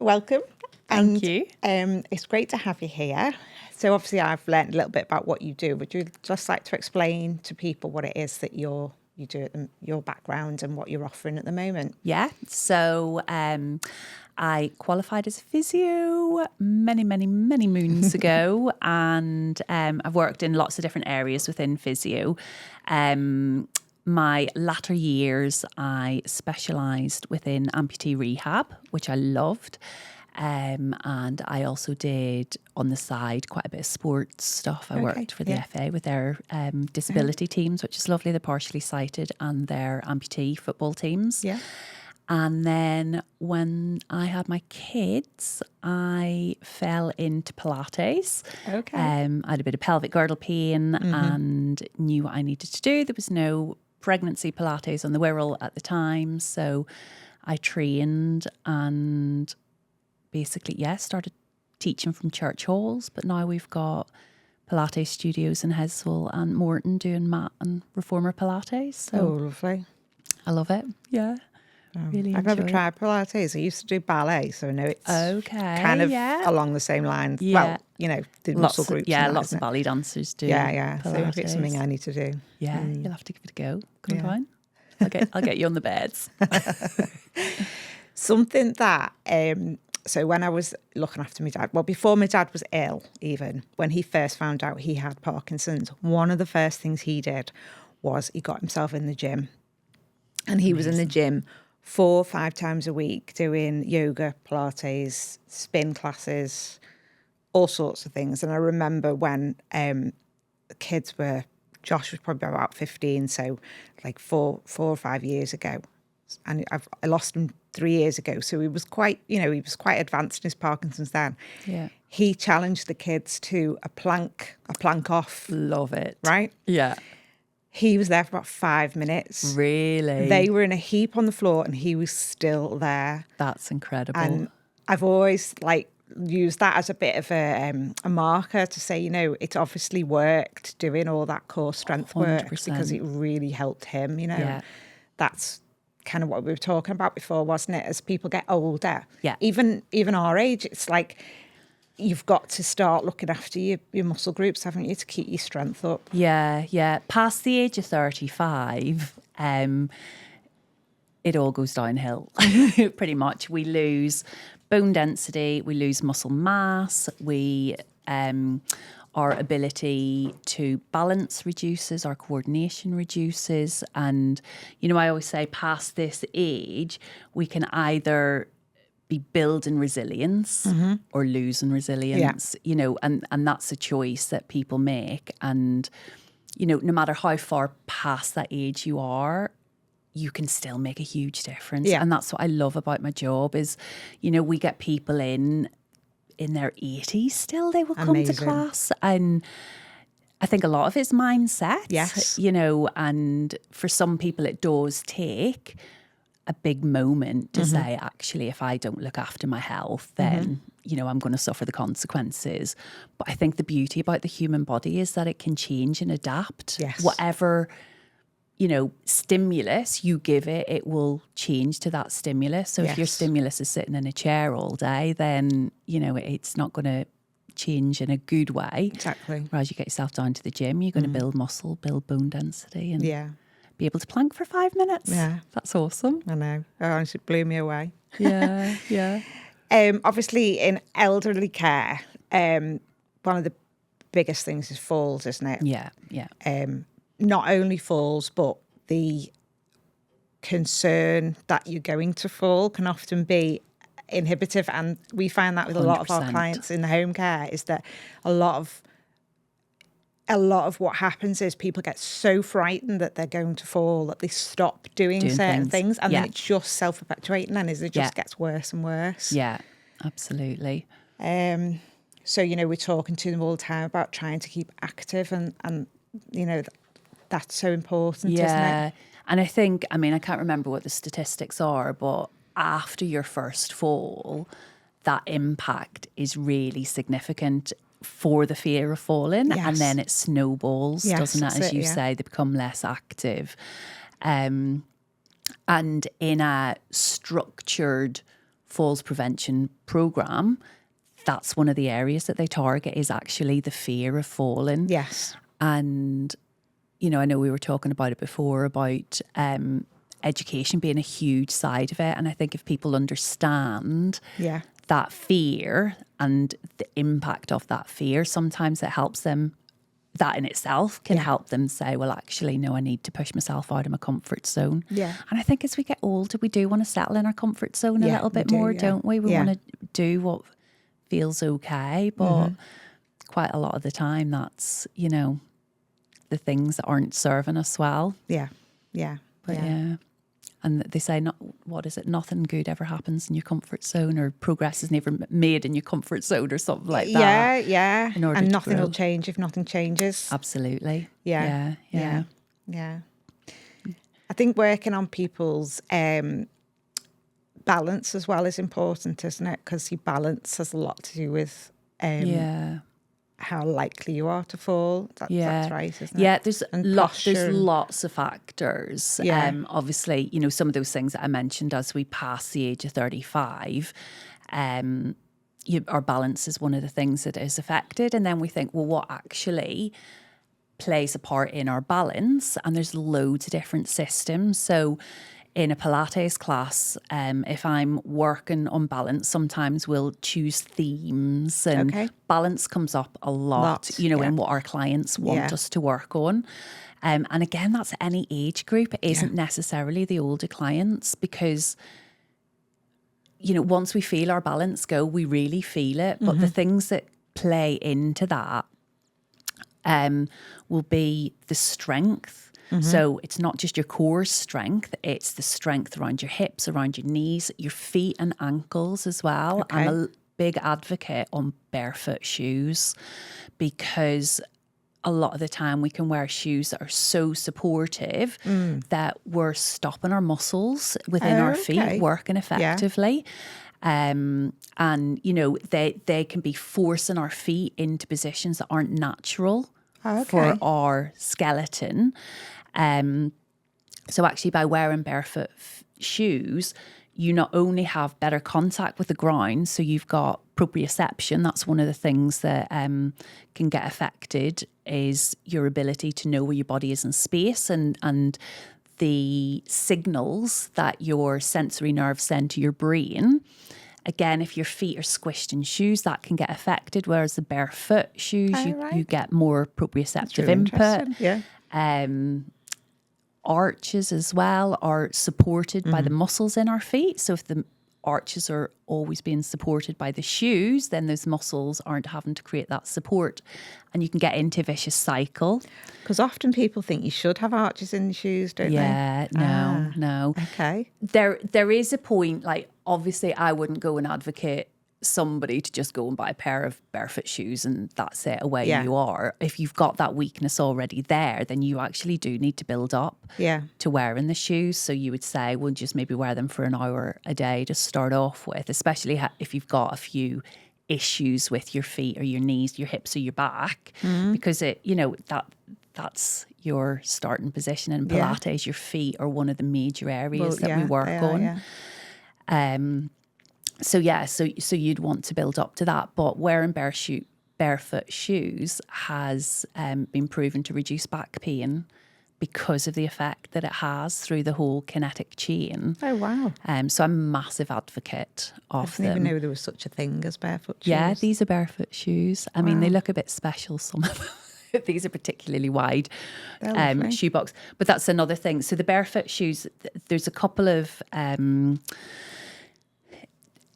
welcome. Thank you. It's great to have you here. So obviously I've learned a little bit about what you do. Would you just like to explain to people what it is that you do, your background and what you're offering at the moment? Yeah. So I qualified as a physio many moons ago, and I've worked in lots of different areas within physio. My latter years, I specialised within amputee rehab, which I loved. And I also did on the side quite a bit of sports stuff. I worked for the FA with their disability teams, which is lovely. They're partially sighted, and their amputee football teams. Yeah. And then when I had my kids, I fell into Pilates. Okay. I had a bit of pelvic girdle pain and knew what I needed to do. There was no pregnancy Pilates on the Wirral at the time. So I trained and basically, started teaching from church halls. But now we've got Pilates studios in Heswall and Moreton doing mat and reformer Pilates. So lovely. I love it. Yeah. Really I've never enjoy it. tried Pilates. I used to do ballet, so I know it's Okay, kind of yeah. along the same lines. Yeah. Well, the muscle groups. Yeah, and that, lots of isn't it? ballet dancers do. Yeah. So maybe it's Pilates. something I need to do. Yeah, you'll have to give it a go. Come Yeah. on. I'll get you on the beds. Something that, so when I was looking after my dad, well, before my dad was ill, even when he first found out he had Parkinson's, one of the first things he did was he got himself in the gym. And he was in the gym 4 or 5 times a week doing yoga, Pilates, spin classes, all sorts of things. And I remember when the kids were, Josh was probably about 15, so like 4 or 5 years ago. And I lost him 3 years ago. So he was quite advanced in his Parkinson's then. Yeah. He challenged the kids to a plank off. Love it. Right? Yeah. He was there for about 5 minutes. Really? They were in a heap on the floor and he was still there. That's incredible. And I've always used that as a bit of a marker to say, it's obviously worked doing all that core strength work 100%. because it really helped him, Yeah. That's kind of what we were talking about before, wasn't it? As people get older, Yeah. even our age, it's like you've got to start looking after your muscle groups, haven't you, to keep your strength up? Yeah. Past the age of 35, it all goes downhill, pretty much. We lose bone density, we lose muscle mass, our ability to balance reduces, our coordination reduces. And, I always say past this age, we can either be building resilience or losing resilience, and that's a choice that people make. And, no matter how far past that age you are, you can still make a huge difference. Yeah. And that's what I love about my job is, we get people in their 80s still, they will come to Amazing. class. And I think a lot of it's mindset, Yes. And for some people it does take a big moment to say, actually, if I don't look after my health, then, I'm going to suffer the consequences. But I think the beauty about the human body is that it can change and adapt. Yes. Whatever, stimulus you give it, it will change to that stimulus. So if your Yes. stimulus is sitting in a chair all day, then, it's not going to change in a good way. Exactly. Whereas you get yourself down to the gym, you're going to build muscle, build bone density, and be able to plank for 5 minutes. Yeah. That's awesome. I know. Honestly, it blew me away. Yeah. Obviously, in elderly care, one of the biggest things is falls, isn't it? Yeah. Not only falls, but the concern that you're going to fall can often be inhibitive. And we find that with a lot of our 100%. clients in the home care is that a lot of what happens is people get so frightened that they're going to fall that they stop doing certain things. And then it's just self-perpetuating and it just gets worse and worse. Yeah, absolutely. So, we're talking to them all the time about trying to keep active and that's so important, isn't it? And I think, I can't remember what the statistics are, but after your first fall, that impact is really significant for the fear of falling. Yes. And then it snowballs, doesn't it? As you say, they become less active. And in a structured falls prevention program, that's one of the areas that they target is actually the fear of falling. Yes. And, you know, I know we were talking about it before about education being a huge side of it. And I think if people understand that fear and the impact of that fear, sometimes it helps them. That in itself can help them say, well, actually, no, I need to push myself out of my comfort zone. Yeah. And I think as we get older, we do want to settle in our comfort zone a little bit more, don't we? We want to do what feels okay. But quite a lot of the time, that's, you know, the things that aren't serving us well. Yeah. Yeah. But and they say, nothing good ever happens in your comfort zone, or progress is never made in your comfort zone, or something like that. Yeah. And nothing grow. will change if nothing changes. Absolutely. Yeah. I think working on people's balance as well is important, isn't it? Because your balance has a lot to do with how likely you are to fall. That's right, isn't it? Yeah, there's posture. lots of factors. Obviously, you know, some of those things that I mentioned as we pass the age of 35, our balance is one of the things that is affected. And then we think, well, what actually plays a part in our balance? And there's loads of different systems. So in a Pilates class, if I'm working on balance, sometimes we'll choose themes, and balance comes up a lot, you know, in what our clients want us to work on. And again, that's any age group. It isn't necessarily the older clients, because, you know, once we feel our balance go, we really feel it. But the things that play into that will be the strength. So it's not just your core strength, it's the strength around your hips, around your knees, your feet and ankles as well. I'm a big advocate on barefoot shoes, because a lot of the time we can wear shoes that are so supportive that we're stopping our muscles within our feet working effectively. And, you know, they can be forcing our feet into positions that aren't natural for our skeleton. So actually, by wearing barefoot shoes, you not only have better contact with the ground, so you've got proprioception. That's one of the things that can get affected, is your ability to know where your body is in space, and the signals that your sensory nerves send to your brain. Again, if your feet are squished in shoes, that can get affected, whereas the barefoot shoes, you get more proprioceptive input. Arches as well are supported by the muscles in our feet. So if the arches are always being supported by the shoes, then those muscles aren't having to create that support, and you can get into a vicious cycle. Because often people think you should have arches in the shoes, don't they? No. Okay. There is a point, like, obviously I wouldn't go and advocate somebody to just go and buy a pair of barefoot shoes and that's it, away you are. If you've got that weakness already there, then you actually do need to build up to wearing the shoes. So you would say, well, just maybe wear them for an hour a day to start off with, especially if you've got a few issues with your feet or your knees, your hips or your back, because it, you know, that's your starting position in Pilates. Your feet are one of the major areas that we work on. So you'd want to build up to that, but wearing barefoot shoes has been proven to reduce back pain because of the effect that it has through the whole kinetic chain. Oh, wow. So I'm a massive advocate of them. I didn't even know there was such a thing as barefoot shoes. Yeah, these are barefoot shoes. I mean, they look a bit special, some of them. These are particularly wide shoebox. But that's another thing. So the barefoot shoes, there's a couple of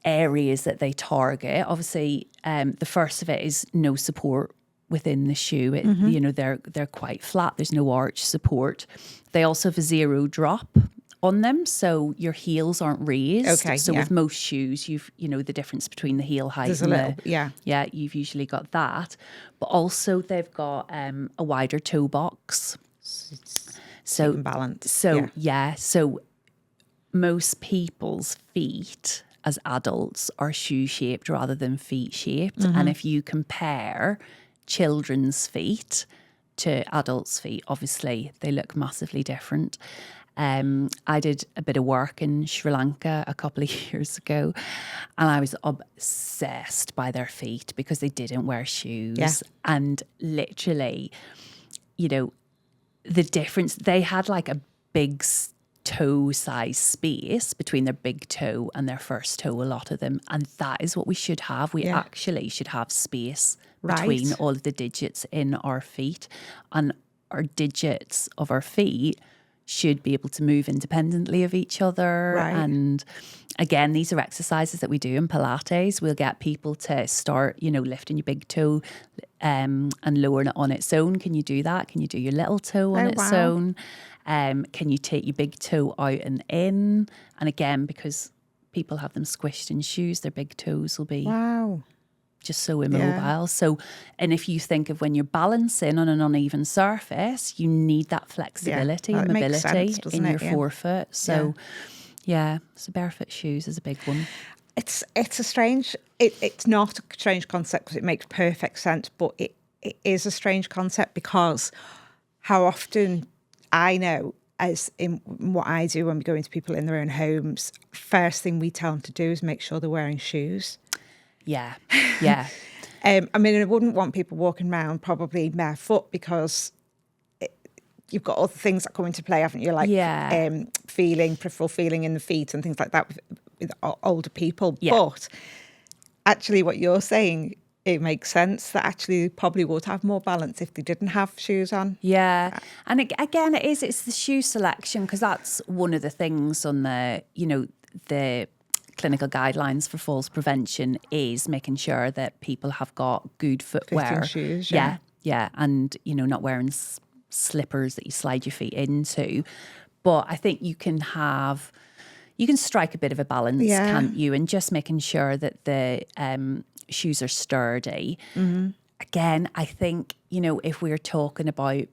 areas that they target. Obviously, the first of it is no support within the shoe. You know, they're quite flat. There's no arch support. They also have a zero drop on them, so your heels aren't raised. So with most shoes, you know the difference between the heel height you've usually got that. But also they've got a wider toe box. So balance. So most people's feet as adults are shoe shaped rather than feet shaped. And if you compare children's feet to adults' feet, obviously they look massively different. I did a bit of work in Sri Lanka a couple of years ago, and I was obsessed by their feet because they didn't wear shoes. Yeah. And literally, the difference, they had like a big toe size space between their big toe and their first toe, a lot of them. And that is what we should have. We actually should have space between all of the digits in our feet, and our digits of our feet should be able to move independently of each other. Right. And again, these are exercises that we do in Pilates. We'll get people to start, lifting your big toe and lowering it on its own. Can you do that? Can you do your little toe on its own? Can you take your big toe out and in? And again, because people have them squished in shoes, their big toes will be just so immobile. So, and if you think of when you're balancing on an uneven surface, you need that flexibility and mobility in your forefoot. So, so barefoot shoes is a big one. It's a strange, it's not a strange concept because it makes perfect sense, but it is a strange concept because how often I know, as in what I do when we go into people in their own homes, first thing we tell them to do is make sure they're wearing shoes. Yeah. I mean, I wouldn't want people walking around probably barefoot because you've got other things that come into play, haven't you? Like peripheral feeling in the feet and things like that with older people. Yeah. But actually what you're saying, it makes sense that actually they probably would have more balance if they didn't have shoes on. Yeah. And again, it's the shoe selection, because that's one of the things on the clinical guidelines for falls prevention is making sure that people have got good footwear. Fitting shoes, yeah. And, not wearing slippers that you slide your feet into. But I think you can strike a bit of a balance, can't you? And just making sure that the shoes are sturdy. Mm-hmm. Again, I think, if we're talking about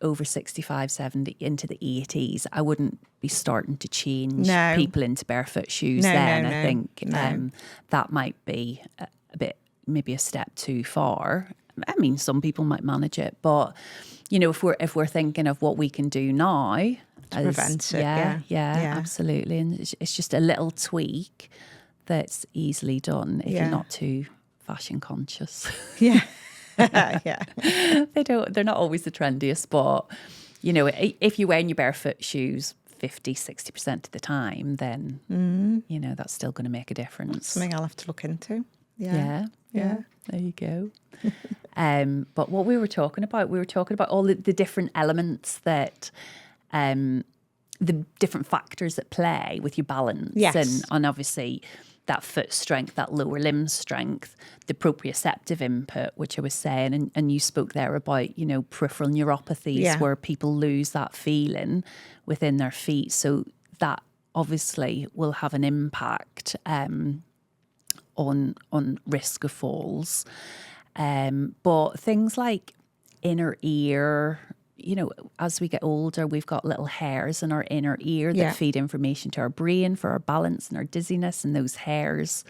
over 65, 70, into the 80s, I wouldn't be starting to change people into barefoot shoes then. I think that might be a bit, maybe a step too far. I mean, some people might manage it, but, if we're thinking of what we can do now to prevent it. Yeah, absolutely. And it's just a little tweak that's easily done if you're not too fashion conscious. Yeah. They're not always the trendiest, but if you're wearing your barefoot shoes 50-60% of the time, then that's still going to make a difference. That's something I'll have to look into. Yeah. There you go. But what we were talking about all the different elements that the different factors that play with your balance. Yes. And obviously that foot strength, that lower limb strength, the proprioceptive input, which I was saying, and you spoke there about, peripheral neuropathies where people lose that feeling within their feet. So that obviously will have an impact on risk of falls. But things like inner ear, as we get older, we've got little hairs in our inner ear that feed information to our brain for our balance and our dizziness, and those hairs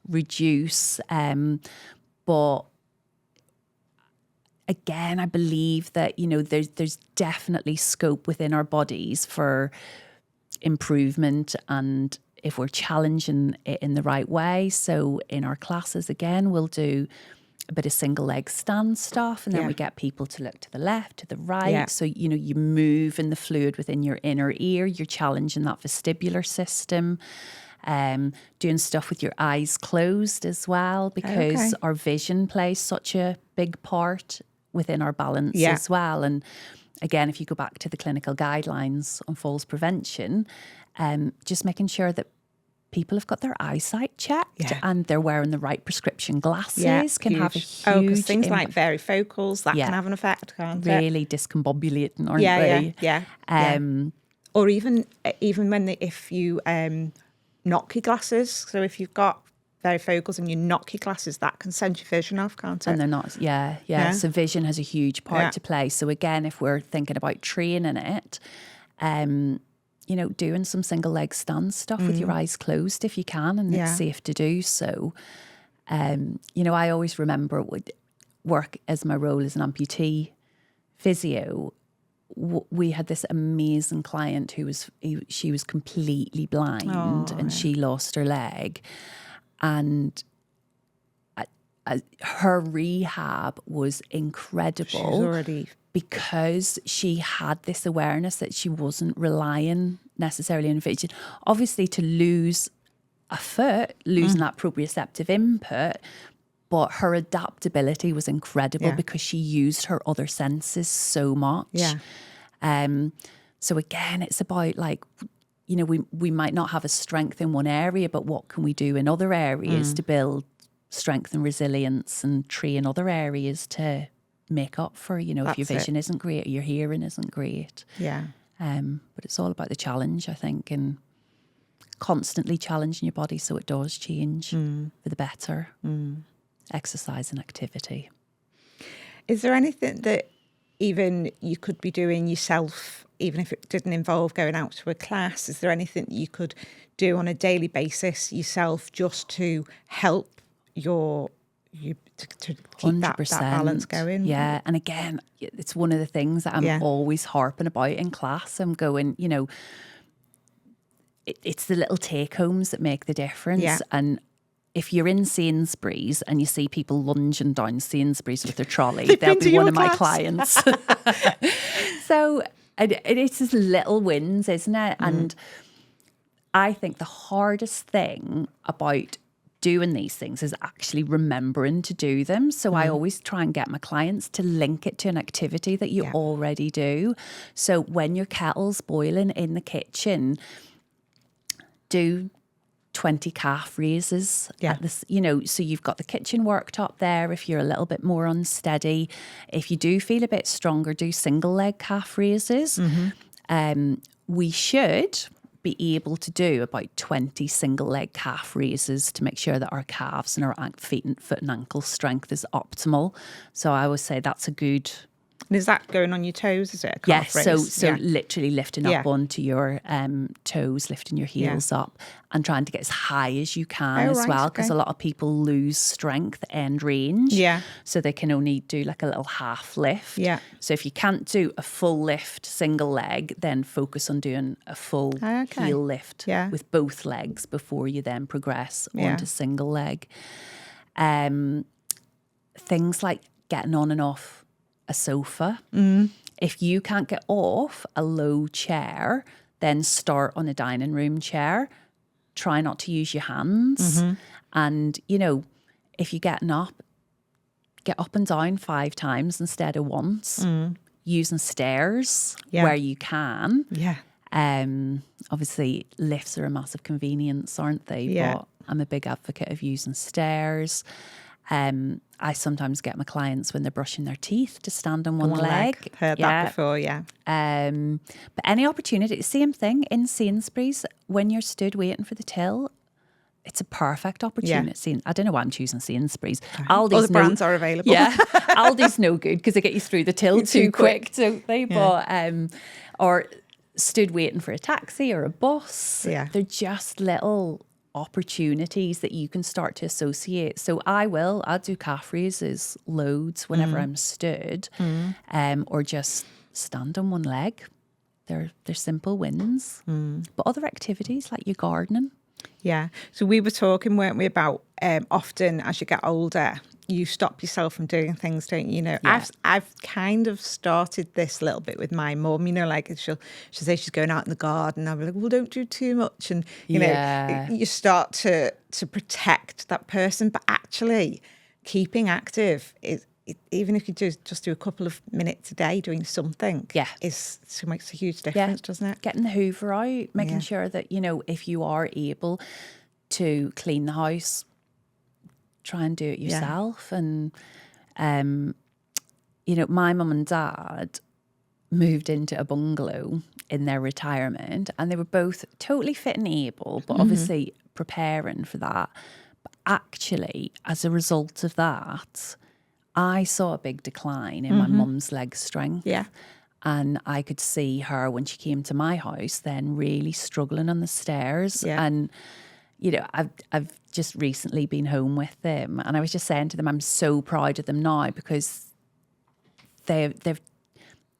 reduce. But again, I believe that, there's definitely scope within our bodies for improvement, and if we're challenging it in the right way. So in our classes, again, we'll do a bit of single leg stand stuff, and then we get people to look to the left, to the right. So, you move in the fluid within your inner ear, you're challenging that vestibular system, doing stuff with your eyes closed as well, because our vision plays such a big part within our balance as well. And again, if you go back to the clinical guidelines on falls prevention, just making sure that people have got their eyesight checked and they're wearing the right prescription glasses can have a huge because things like varifocals, that can have an effect, can't it? Really discombobulating, aren't they? Or even if you knock your glasses, so if you've got varifocals and you knock your glasses, that can send your vision off, can't it? And they're not, so vision has a huge part to play. So again, if we're thinking about training it, doing some single leg stand stuff with your eyes closed if you can, and it's safe to do so. I always remember work as my role as an amputee physio. we had this amazing client she was completely blind, and she lost her leg, and her rehab was incredible. She was already... because she had this awareness that she wasn't relying necessarily on vision. Obviously, to lose a foot, losing that proprioceptive input, but her adaptability was incredible because she used her other senses so much. Yeah. So again, it's about like, you know, we might not have a strength in one area, but what can we do in other areas to build strength and resilience, and train other areas to make up for, you know, if your vision isn't great, your hearing isn't great. Yeah. But it's all about the challenge, I think, and constantly challenging your body so it does change for the better. Exercise and activity. Is there anything that even you could be doing yourself, even if it didn't involve going out to a class? Is there anything that you could do on a daily basis yourself just to help to keep that balance going? Yeah. And again, it's one of the things that I'm always harping about in class. I'm going, you know, it's the little take homes that make the difference. Yeah. And if you're in Sainsbury's and you see people lunging down Sainsbury's with their trolley, they'll be one of my clients. So it's just little wins, isn't it? And I think the hardest thing about doing these things is actually remembering to do them. So I always try and get my clients to link it to an activity that you already do. So when your kettle's boiling in the kitchen, do 20 calf raises at this, you know, so you've got the kitchen worktop there. If you're a little bit more unsteady, if you do feel a bit stronger, do single leg calf raises. We should be able to do about 20 single leg calf raises to make sure that our calves and our foot and ankle strength is optimal. So I always say that's a good... And is that going on your toes? Is it a calf raise? So literally lifting up onto your toes, lifting your heels up, and trying to get as high as you can well, because a lot of people lose strength and range. Yeah. So they can only do like a little half lift. Yeah. So if you can't do a full lift, single leg, then focus on doing a full heel lift with both legs before you then progress onto single leg. Things like getting on and off a sofa. If you can't get off a low chair, then start on a dining room chair. Try not to use your hands. And, you know, if you're getting up, get up and down 5 times instead of once. Using stairs where you can. Obviously, lifts are a massive convenience, aren't they? But I'm a big advocate of using stairs. I sometimes get my clients when they're brushing their teeth to stand on one leg. Heard that before, But any opportunity, same thing in Sainsbury's, when you're stood waiting for the till, it's a perfect opportunity. I don't know why I'm choosing Sainsbury's. Aldi's all the brands are available. Yeah, Aldi's no good because they get you through the till too quick, don't they? But, or stood waiting for a taxi or a bus. They're just little opportunities that you can start to associate. So I'll do calf raises loads whenever I'm stood, or just stand on one leg. They're simple wins. But other activities like your gardening. Yeah. So we were talking, weren't we, about often as you get older, you stop yourself from doing things, don't you? You know, I've kind of started this a little bit with my mum, you know, like she'll say she's going out in the garden. I'll be like, well, don't do too much. And, you know, you start to protect that person. But actually keeping active is, even if you just do a couple of minutes a day doing something, makes a huge difference, doesn't it? Getting the hoover out, making sure that, you know, if you are able to clean the house, try and do it yourself. And, you know, my mum and dad moved into a bungalow in their retirement, and they were both totally fit and able, but obviously preparing for that. But actually, as a result of that, I saw a big decline in my mum's leg strength. Yeah. And I could see her when she came to my house then really struggling on the stairs. Yeah. And, you know, I've just recently been home with them, and I was just saying to them, I'm so proud of them now, because they've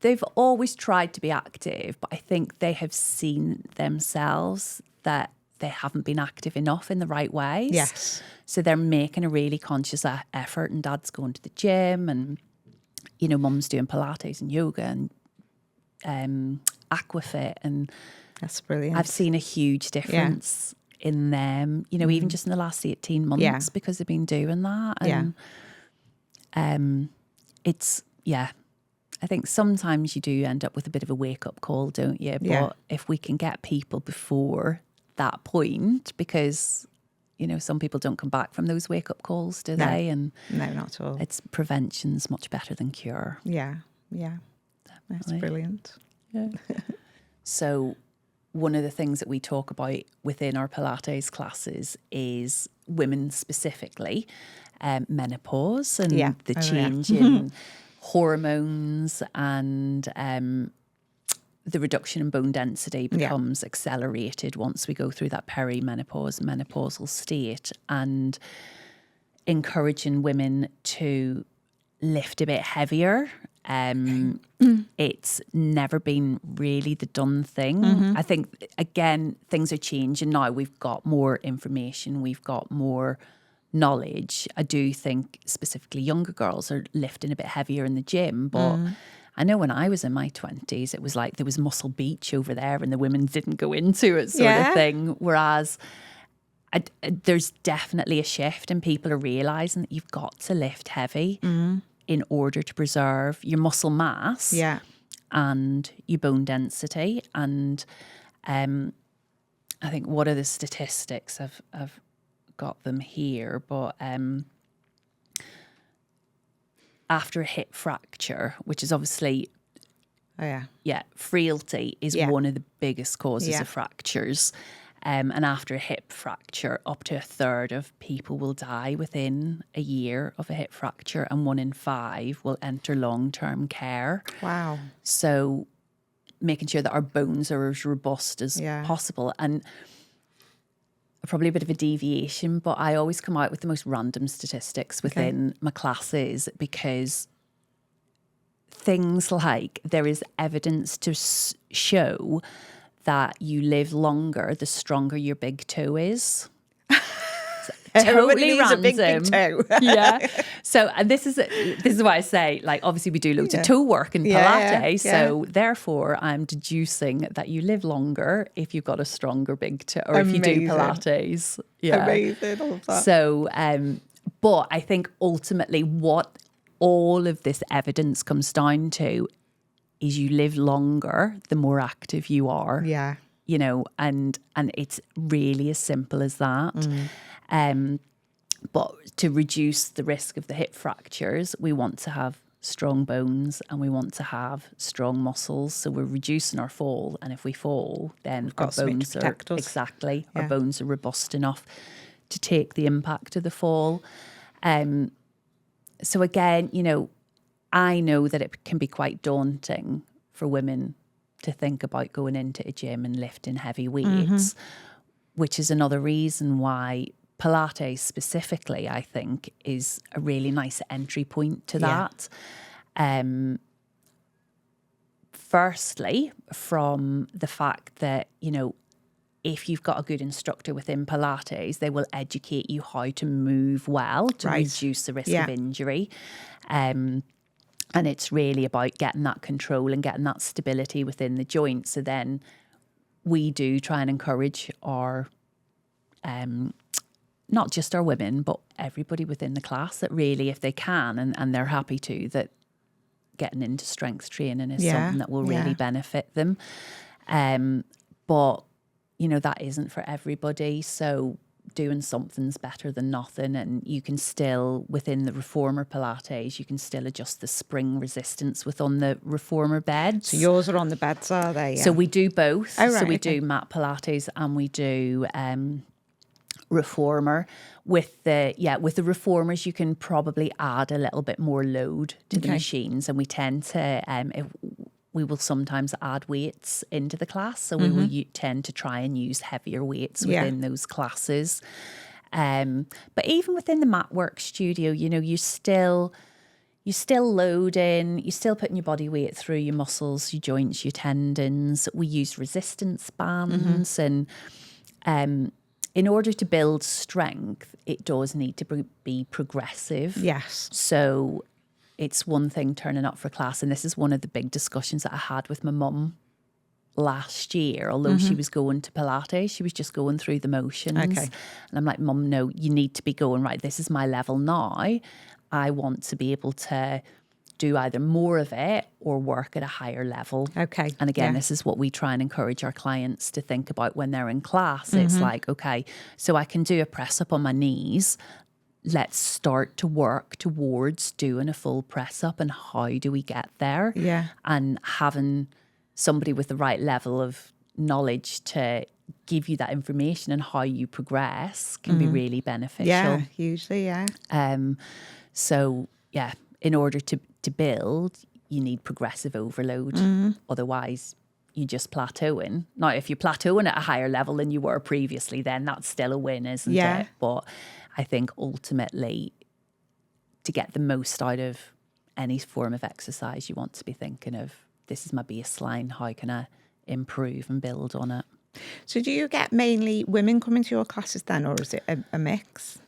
they've always tried to be active, but I think they have seen themselves that they haven't been active enough in the right ways. Yes. So they're making a really conscious effort, and dad's going to the gym, and, you know, mum's doing Pilates and yoga and aquafit. And That's brilliant. I've seen a huge difference in them, you know, even just in the last 18 months because they've been doing that. And it's, I think sometimes you do end up with a bit of a wake-up call, don't you? But if we can get people before that point, because, you know, some people don't come back from those wake-up calls, do they? And no, not at all. it's prevention's much better than cure. Yeah. That's brilliant. Yeah. So one of the things that we talk about within our Pilates classes is women specifically, menopause and the change in hormones, and the reduction in bone density becomes accelerated once we go through that perimenopause, menopausal state, and encouraging women to lift a bit heavier. It's never been really the done thing. I think, again, things are changing now. We've got more information, we've got more knowledge. I do think specifically younger girls are lifting a bit heavier in the gym, but I know when I was in my 20s, it was like there was Muscle Beach over there and the women didn't go into it sort of thing. Whereas there's definitely a shift, and people are realising that you've got to lift heavy in order to preserve your muscle mass and your bone density. And I think what are the statistics? I've got them here, but after a hip fracture, which is obviously frailty is one of the biggest causes of fractures. And after a hip fracture, up to a third of people will die within a year of a hip fracture, and 1 in 5 will enter long-term care. Wow. So making sure that our bones are as robust as possible. And probably a bit of a deviation, but I always come out with the most random statistics within my classes, because things like there is evidence to show that you live longer the stronger your big toe is. Totally random. A big toe. So, and this is why I say, like, obviously we do loads of toe work in Pilates. So therefore I'm deducing that you live longer if you've got a stronger big toe, or if you do Pilates. Amazing. I love that. So, but I think ultimately what all of this evidence comes down to is you live longer the more active you are. Yeah. You know, and it's really as simple as that. But to reduce the risk of the hip fractures, we want to have strong bones and we want to have strong muscles. So we're reducing our fall. And if we fall, then our bones are our bones are robust enough to take the impact of the fall. So again, you know, I know that it can be quite daunting for women to think about going into a gym and lifting heavy weights, which is another reason why Pilates specifically, I think, is a really nice entry point to that. Firstly, from the fact that, you know, if you've got a good instructor within Pilates, they will educate you how to move well to reduce the risk of injury. And it's really about getting that control and getting that stability within the joint. So then we do try and encourage our, not just our women, but everybody within the class, that really, if they can and they're happy to, that getting into strength training is something that will really benefit them. But, you know, that isn't for everybody. So doing something's better than nothing. And you can still, within the reformer Pilates, you can still adjust the spring resistance within the reformer beds. So yours are on the beds, are they? Yeah. So we do both. Oh, right, so we do mat Pilates and we do reformer. With the reformers, you can probably add a little bit more load to the machines, and we tend to we will sometimes add weights into the class, so we will tend to try and use heavier weights within those classes. But even within the mat work studio, you know, you still you're still loading, you're still putting your body weight through your muscles, your joints, your tendons. We use resistance bands and in order to build strength, it does need to be progressive. Yes. So it's one thing turning up for class, and this is one of the big discussions that I had with my mum last year. Although she was going to Pilates, she was just going through the motions. Okay. And I'm like, Mum, no, you need to be going, right, this is my level now. I want to be able to do either more of it or work at a higher level. Okay. And again, Yeah. this is what we try and encourage our clients to think about when they're in class. It's like, okay, so I can do a press up on my knees. Let's start to work towards doing a full press up, and how do we get there? Yeah. And having somebody with the right level of knowledge to give you that information and how you progress can be really beneficial. Yeah, hugely, yeah. So yeah, in order to build, you need progressive overload. Otherwise, you're just plateauing. Now, if you're plateauing at a higher level than you were previously, then that's still a win, isn't it? But I think ultimately, to get the most out of any form of exercise, you want to be thinking of, this is my baseline, how can I improve and build on it? So do you get mainly women coming to your classes then, or is it a mix?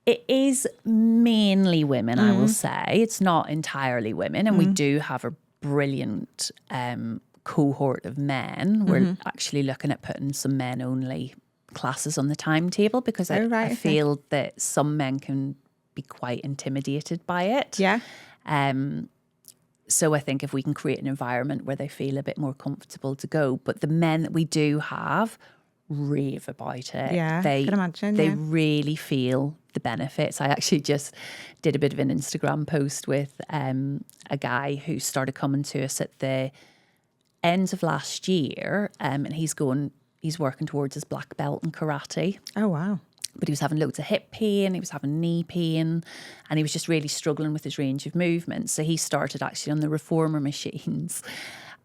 It is mainly women, I will say. It's not entirely women. And we do have a brilliant cohort of men. We're actually looking at putting some men-only classes on the timetable because I feel that some men can be quite intimidated by it. Yeah. So I think if we can create an environment where they feel a bit more comfortable to go. But the men that we do have rave about it. Yeah, I can imagine. They really feel the benefits. I actually just did a bit of an Instagram post with a guy who started coming to us at the end of last year, and he's working towards his black belt in karate. Oh, wow. But he was having loads of hip pain, he was having knee pain, and he was just really struggling with his range of movement. So he started actually on the reformer machines,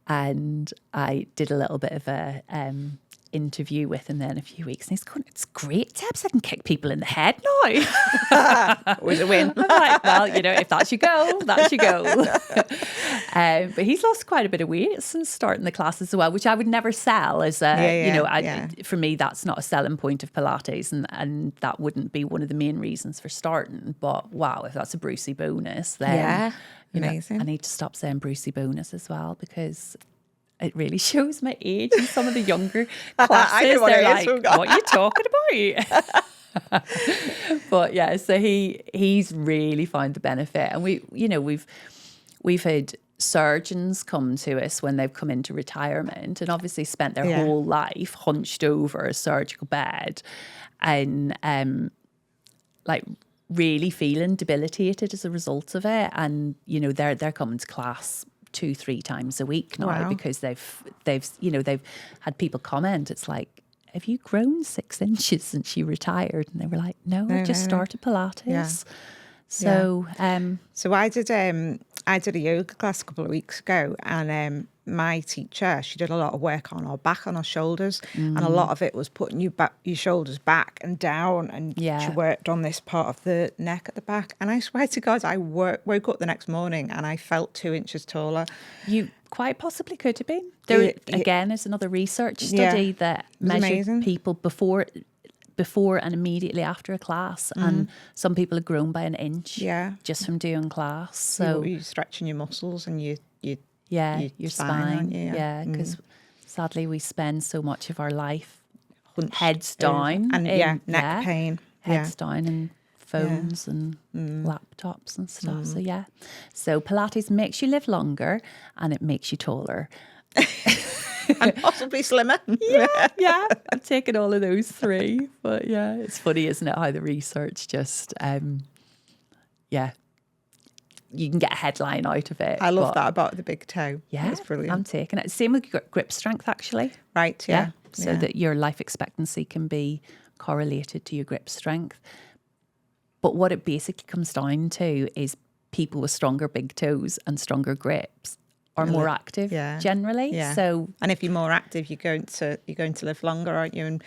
and I did a little bit of a interview with him then a few weeks, and he's going, "It's great, Debs, I can kick people in the head now." Was a win. I'm like, well, if that's your goal, that's your goal. But he's lost quite a bit of weight since starting the class as well, which I would never sell as for me, that's not a selling point of Pilates, and that wouldn't be one of the main reasons for starting. But wow, if that's a Brucey bonus, then amazing. I need to stop saying Brucey bonus as well, because it really shows my age in some of the younger classes. They're like, what are you talking about? But yeah, so he's really found the benefit. And we've had surgeons come to us when they've come into retirement and obviously spent their whole life hunched over a surgical bed and like really feeling debilitated as a result of it. And they're coming to class 2-3 times a week now because they've had people comment. It's like, have you grown 6 inches since you retired? And they were like, no, I just started Pilates. Yeah. So, so I did a yoga class a couple of weeks ago, and my teacher, she did a lot of work on our back, on our shoulders, and a lot of it was putting your shoulders back and down, and she worked on this part of the neck at the back. And I swear to God, I woke up the next morning and I felt 2 inches taller. You quite possibly could have been. There again is another research study that measured people before and immediately after a class, and some people have grown by 1 inch just from doing class. So you're stretching your muscles and your spine, you? because sadly we spend so much of our life heads down and neck pain, heads down and phones and laptops and stuff. So Pilates makes you live longer and it makes you taller. And possibly slimmer. Yeah. I've taken all of those 3. But it's funny, isn't it, how the research just, you can get a headline out of it. I love that about the big toe. Yeah, it's brilliant. I'm taking it. Same with grip strength, actually. Right, So that your life expectancy can be correlated to your grip strength. But what it basically comes down to is people with stronger big toes and stronger grips are more active generally. Yeah. So, and if you're more active, you're going to live longer, aren't you? And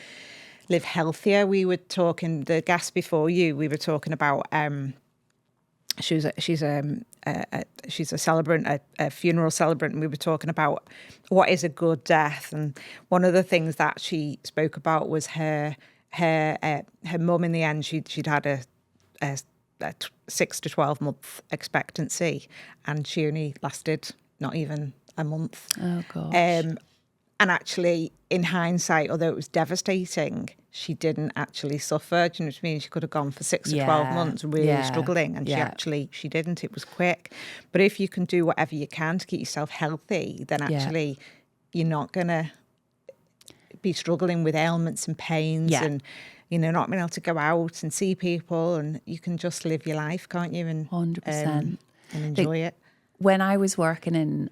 live healthier. We were talking, the guest before you, we were talking about she's a celebrant, a funeral celebrant, and we were talking about what is a good death. And one of the things that she spoke about was her mum. In the end, she'd had a 6 to 12 month expectancy, and she only lasted not even a month. Oh gosh. And actually, in hindsight, although it was devastating, she didn't actually suffer. Do you know what I mean? She could have gone for 6 to 12 months really struggling, and she didn't. It was quick. But if you can do whatever you can to keep yourself healthy, then actually you're not going to be struggling with ailments and pains and, not being able to go out and see people, and you can just live your life, can't you? And 100%. And enjoy it. When I was working in,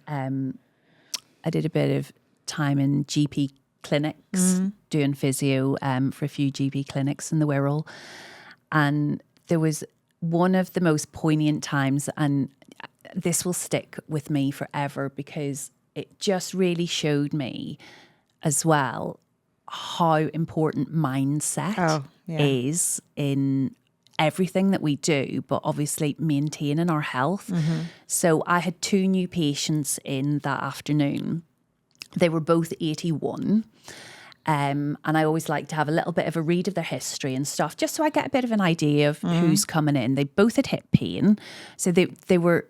I did a bit of time in GP clinics, doing physio for a few GP clinics in the Wirral. And there was one of the most poignant times, and this will stick with me forever because it just really showed me as well how important mindset is in everything that we do, but obviously maintaining our health. So I had 2 new patients in that afternoon. They were both 81. And I always like to have a little bit of a read of their history and stuff, just so I get a bit of an idea of who's coming in. They both had hip pain. So they were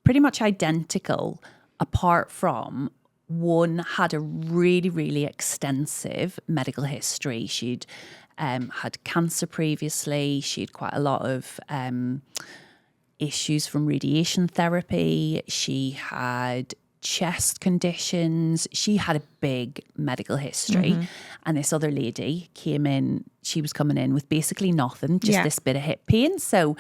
pretty much identical, apart from one had a really, really extensive medical history. She'd had cancer previously. She had quite a lot of issues from radiation therapy. She had chest conditions. She had a big medical history. And this other lady came in, she was coming in with basically nothing, just this bit of hip pain. So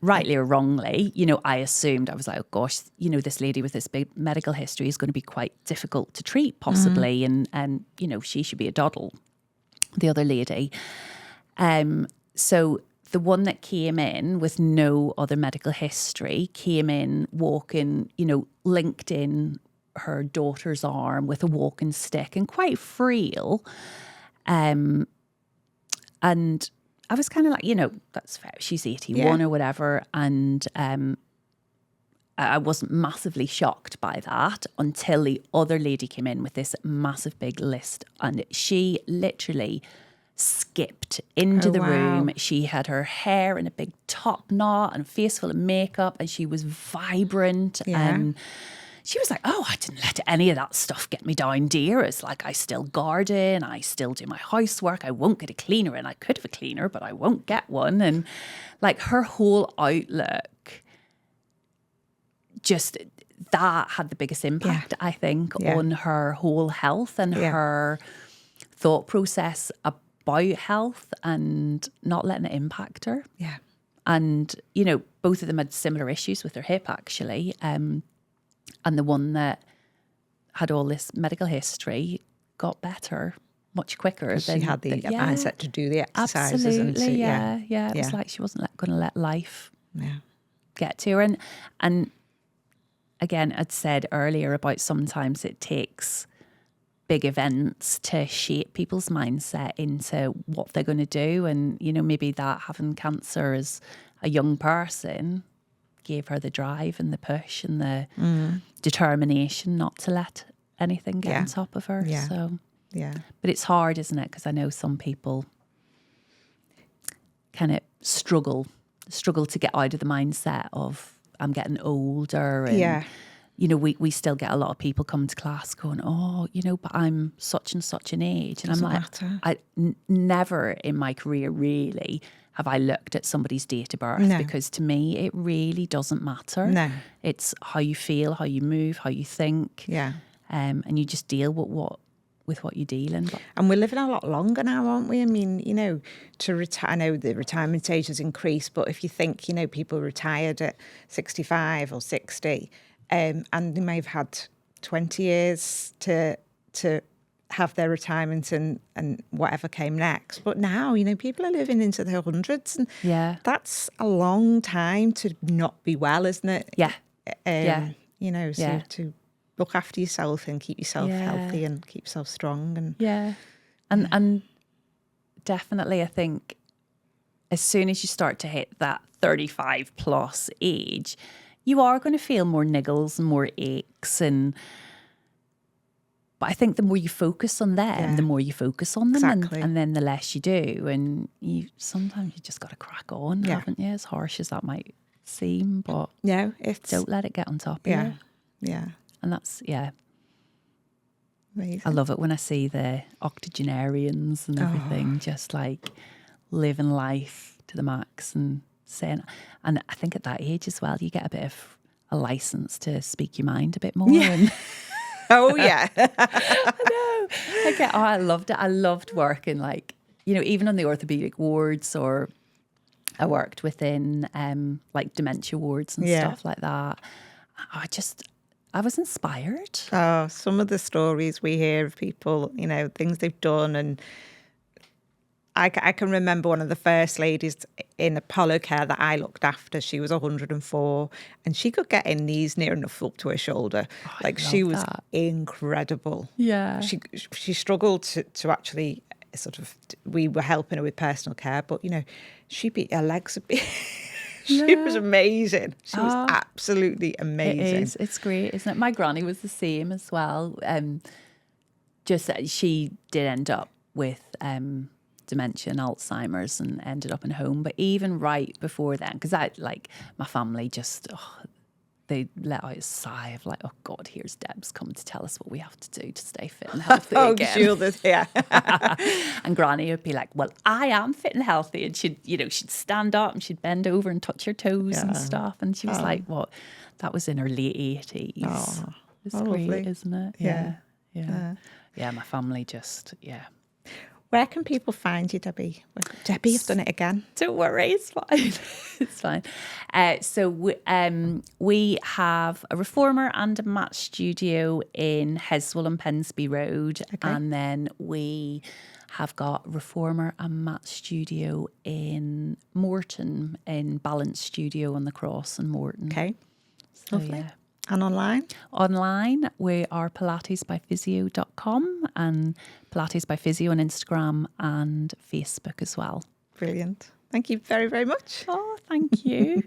rightly or wrongly, I assumed, I was like, oh gosh, this lady with this big medical history is going to be quite difficult to treat possibly. And she should be a doddle, the other lady. So the one that came in with no other medical history came in walking, linked in her daughter's arm with a walking stick and quite frail. And I was kind of like, that's fair. She's 81 or whatever. And I wasn't massively shocked by that until the other lady came in with this massive big list. And she literally skipped into the room. She had her hair in a big top knot and a face full of makeup, and she was vibrant. And she was like, oh, I didn't let any of that stuff get me down, dear. It's like, I still garden, I still do my housework, I won't get a cleaner, and I could have a cleaner, but I won't get one. And like her whole outlook, just that had the biggest impact, I think, on her whole health and her thought process about health and not letting it impact her. Yeah. And, both of them had similar issues with their hip, actually. And the one that had all this medical history got better much quicker. She had the mindset to do the exercises. Absolutely, It was like she wasn't going to let life get to her. And again, I'd said earlier about sometimes it takes big events to shape people's mindset into what they're going to do. And, maybe that having cancer as a young person gave her the drive and the push and the determination not to let anything get on top of her. So, but it's hard, isn't it? Because I know some people kind of struggle to get out of the mindset of I'm getting older. And, we still get a lot of people come to class going, oh, but I'm such and such an age. And I'm like, never in my career really have I looked at somebody's date of birth, because to me it really doesn't matter. No. It's how you feel, how you move, how you think. And you just deal with what you're dealing with. And we're living a lot longer now, aren't we? I mean, to retire, I know the retirement age has increased, but if you think, people retired at 65 or 60, and they may have had 20 years to have their retirement and whatever came next. But now, people are living into their hundreds, and that's a long time to not be well, isn't it? So to look after yourself and keep yourself healthy and keep yourself strong. And and definitely I think as soon as you start to hit that 35 plus age, you are going to feel more niggles and more aches. But I think the more you focus on them, the more you focus on them, Exactly. and then the less you do. And sometimes you just got to crack on, haven't you? As harsh as that might seem, but No, don't let it get on top of you. Yeah. And that's, Amazing. I love it when I see the octogenarians and everything just like living life to the max and saying, and I think at that age as well, you get a bit of a license to speak your mind a bit more. Yeah. And Oh, yeah. I loved it. I loved working like, even on the orthopedic wards, or I worked within like dementia wards and stuff like that. I was inspired. Oh, some of the stories we hear of people, things they've done. And I can remember one of the first ladies in Apollo Care that I looked after. She was 104 and she could get her knees near enough up to her shoulder. She was incredible. Yeah. She struggled to actually we were helping her with personal care, but, her legs would be... She was amazing. She was absolutely amazing. It is. It's great, isn't it? My granny was the same as well. Just that she did end up with dementia and Alzheimer's and ended up in home. But even right before then, because my family just, they let out a sigh of like, oh God, here's Debs come to tell us what we have to do to stay fit and healthy again. Yeah. And Granny would be like, well, I am fit and healthy. And she'd stand up and she'd bend over and touch her toes and stuff. And she was like, what? That was in her late 80s. Oh, it's great, lovely. isn't it? Yeah. Yeah, my family just, Where can people find you, Debbie? Debbie, you've done it again. Don't worry, it's fine. It's fine. So we have a reformer and a mat studio in Heswall and Pensby Road. Okay. And then we have got reformer and mat studio in Moreton, in Balance Studio on the Cross in Moreton. Okay, So, lovely. And online? Online, we are pilatesbyphysio.com and Pilates by Physio on Instagram and Facebook as well. Brilliant. Thank you very, very much. Oh, thank you.